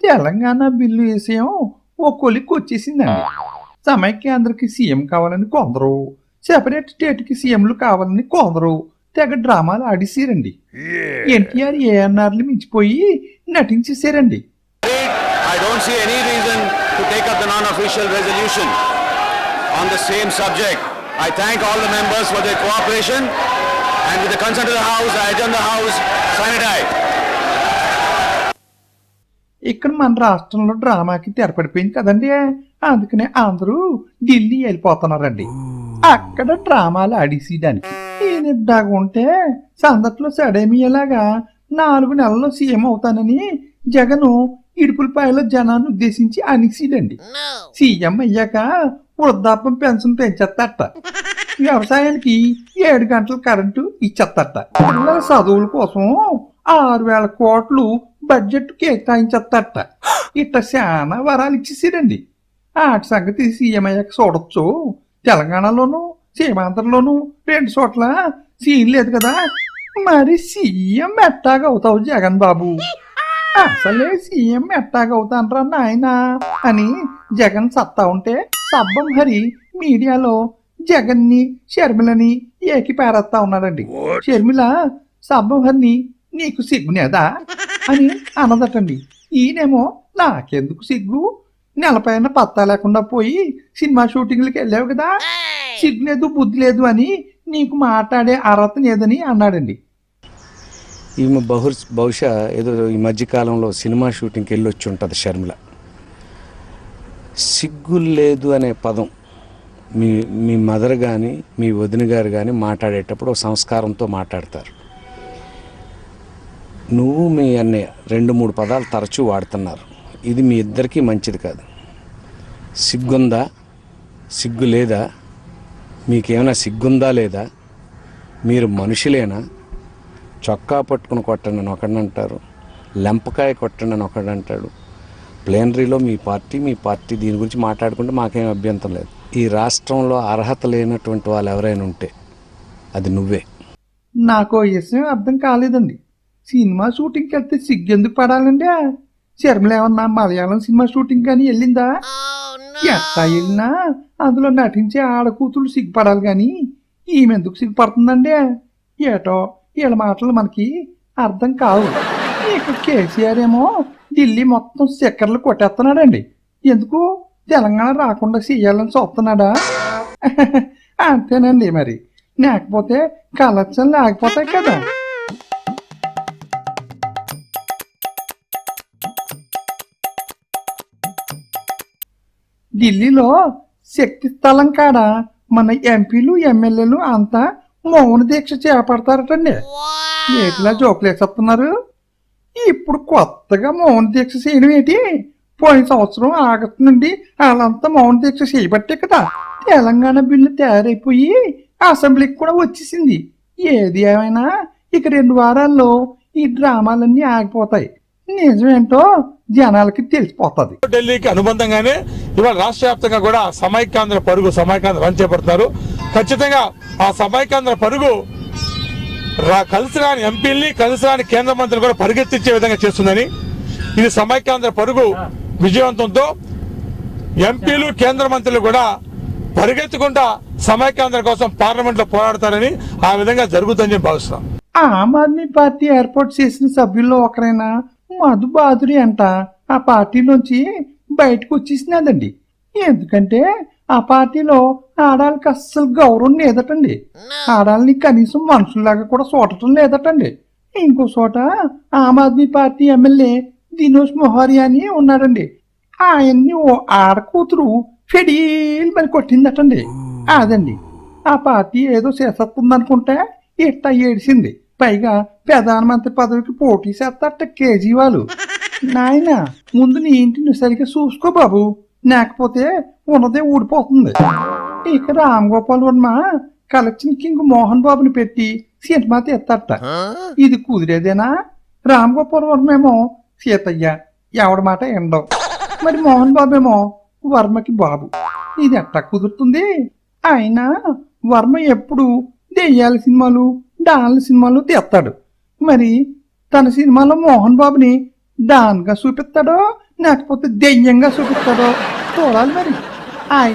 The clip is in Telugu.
తెలంగాణ బిల్లు విషయం ఓ కొలిక్కి వచ్చేసిందండి. సమైక్యాంధ్రకి సీఎం కావాలని కొందరు, సెపరేట్ స్టేట్కి సీఎంలు కావాలని కొందరు తెగ డ్రామాలు ఆడిసిరండి. NTR ఏఎన్ఆర్లు మించిపోయి నటించేసారండి. I don't see any reason to take up the non-official resolution on the same subject. I thank all the members for their cooperation and with the consent of the House, I adjourn the House sine die. ఇక్కడ మన రాష్ట్రంలో డ్రామాకి తెరపడిపోయింది కదండి, అందుకనే అందరూ ఢిల్లీ వెళ్ళిపోతున్నారండి. అక్కడ డ్రామాలు ఆడిసేయడానికి ఈయనడ్డాగా ఉంటే సందట్లో సడేమియలాగా 4 నెలల్లో సీఎం అవుతానని జగను ఇడుపులపాయలో జనాన్ని ఉద్దేశించి అనిసిడండి. సీఎం అయ్యాక వృద్ధాప్యం పెన్షన్ పెంచేస్తట, వ్యవసాయానికి 7 గంటల కరెంటు ఇచ్చేస్తట, పిల్లల చదువుల కోసం 6,000 కోట్లు బడ్జెట్ కేటాయించేస్తట. ఇట్లా చాలా వరాలు ఇచ్చేసారండి. ఆటి సంగతి సీఎం అయ్యాక చూడొచ్చు. తెలంగాణలోను సీమాంధ్రలోను 2 చోట్ల సీన్ లేదు కదా, మరి సీఎం ఎట్టాగా అవుతావు జగన్ బాబు? అసలే సీఎం ఎట్టాగా అవుతానరా నాయన అని జగన్ సత్తా ఉంటే సబ్బం హరి మీడియాలో జగన్ని షర్మిలని ఏకిపారేస్తా ఉన్నాడండి. షర్మిల సబ్బం హరిని నీకు సిగ్గునేదా అని అన్నదటండి. ఈయనేమో నాకెందుకు సిగ్గు, నెలపైన పత్తా లేకుండా పోయి సినిమా షూటింగ్లకి వెళ్ళావు కదా, సిగ్గు లేదు బుద్ధి లేదు అని నీకు మాట్లాడే అర్హత లేదని అన్నాడండి. ఈమె బహుశా ఏదో ఈ మధ్యకాలంలో సినిమా షూటింగ్కి వెళ్ళి వచ్చి ఉంటుంది షర్మిల. సిగ్గు లేదు అనే పదం మీ మదర్ కానీ మీ వదిన గారు కానీ మాట్లాడేటప్పుడు సంస్కారంతో మాట్లాడతారు. నువ్వు మీ అన్నయ్య 2-3 పదాలు తరచూ వాడుతున్నారు. ఇది మీ ఇద్దరికీ మంచిది కాదు. సిగ్గుందా, సిగ్గు లేదా, మీకేమైనా సిగ్గుందా లేదా, మీరు మనుషులేనా? చొక్కా పట్టుకుని కొట్టండి అని ఒకడంటారు, లెంపకాయ కొట్టండి అని ఒకడంటాడు. ప్లేనరీలో మీ పార్టీ దీని గురించి మాట్లాడుకుంటే మాకేం అభ్యంతరం లేదు. ఈ రాష్ట్రంలో అర్హత లేనటువంటి వాళ్ళు ఎవరైనా ఉంటే అది నువ్వే. నాకు విషయం అర్థం కాలేదండి. సినిమా షూటింగ్కి వెళ్తే సిగ్గెందుకు పడాలండి? శర్మల ఏమన్నా మలయాళం సినిమా షూటింగ్ కానీ వెళ్ళిందా? ఎట్టా వెళ్ళినా అందులో నటించే ఆడకూతులు సిగ్గుపడాలి కానీ ఈమె ఎందుకు సిగ్గుపడుతుందండి? ఏటో వీళ్ళ మాటలు మనకి అర్థం కావు. ఇక కేసీఆర్ ఏమో ఢిల్లీ మొత్తం చక్కర్లు కొట్టేస్తున్నాడండి. ఎందుకు తెలంగాణ రాకుండా చెయ్యాలని చూస్తున్నాడా? అంతేనండి, మరి లేకపోతే కలెక్షన్ లేకపోతాయి కదా. ఢిల్లీలో శక్తి స్థలం కాడ మన ఎంపీలు ఎమ్మెల్యేలు అంతా మౌన దీక్ష చేపడతారటండి. ఏటిలా జోకులు వేసేస్తున్నారు. ఇప్పుడు కొత్తగా మౌన దీక్ష చేయడం ఏంటి? పోయిన సంవత్సరం ఆగస్టు నుండి వాళ్ళంతా మౌన దీక్ష చేయబట్టే కదా తెలంగాణ బిల్లు తయారైపోయి అసెంబ్లీకి కూడా వచ్చేసింది. ఏది ఏమైనా ఇక 2 వారాల్లో ఈ డ్రామాలన్నీ ఆగిపోతాయి. నిజమేంటో జనాలకి తెలిసిపోతుంది. ఢిల్లీకి అనుబంధంగానే ఇవాళ రాష్ట్ర వ్యాప్తంగా కూడా సమైక్యాంధ్ర రన్ చేపడుతున్నారు. ఖచ్చితంగా ఆ సమైక్యాంధ్ర పరుగు కలిసి రాని ఎంపీల్ని, కలిసి రాని కేంద్ర మంత్రులు కూడా పరిగెత్తించే విధంగా చేస్తుందని, ఇది సమైక్యాంధ్ర పరుగు విజయవంతంతో ఎంపీలు కేంద్ర మంత్రులు కూడా పరిగెత్తుకుంటా సమైక్యాంధ్ర కోసం పార్లమెంట్ లో పోరాడతారని, ఆ విధంగా జరుగుతుందని భావిస్తున్నాం. ఆమ్ ఆద్మీ పార్టీ ఏర్పాటు చేసిన సభ్యుల్లో ఒకరైనా మధు బాదురి అంట ఆ పార్టీలోంచి బయటకు వచ్చేసినదండి. ఎందుకంటే ఆ పార్టీలో ఆడాళ్ళకి అస్సలు గౌరవం లేదటండి. ఆడాలని కనీసం మనుషుల్లాగా కూడా చూడటం లేదటండి. ఇంకో చోట ఆమ్ ఆద్మీ పార్టీ ఎమ్మెల్యే దినేష్ మొహారియా అని ఉన్నాడండి. ఆయన్ని ఓ ఆడకూతురు ఫెడీల్ మరి కొట్టిందటండి. అదండి ఆ పార్టీ ఏదో చేసేస్తుందనుకుంటే ఇట్ట ఏడిసింది. పైగా ప్రధానమంత్రి పదవికి పోటీ చేస్తారట కేజ్రీవాల్. నాయన ముందు నీ ఇంటిని సరిగ్గా చూసుకో బాబు, లేకపోతే ఉన్నదే ఊడిపోతుంది. ఇక రామ్ గోపాల్ వర్మ కలెక్షన్ కింగ్ మోహన్ బాబుని పెట్టి సినిమా తీస్తారట. ఇది కుదిరేదేనా? రామ్ గోపాల్ వర్మ ఏమో సీతయ్య ఎవడి మాట ఎండవు, మరి మోహన్ బాబు ఏమో వర్మకి బాబు. ఇది ఎట్టా కుదురుతుంది? అయినా వర్మ ఎప్పుడు దెయ్యాల సినిమాలు డాన్ల సినిమాలు తీస్తాడు. మరి తన సినిమాలో మోహన్ బాబుని దానిగా చూపిస్తాడో లేకపోతే దెయ్యంగా చూపిస్తాడో చూడాలి మరి. ఆయ్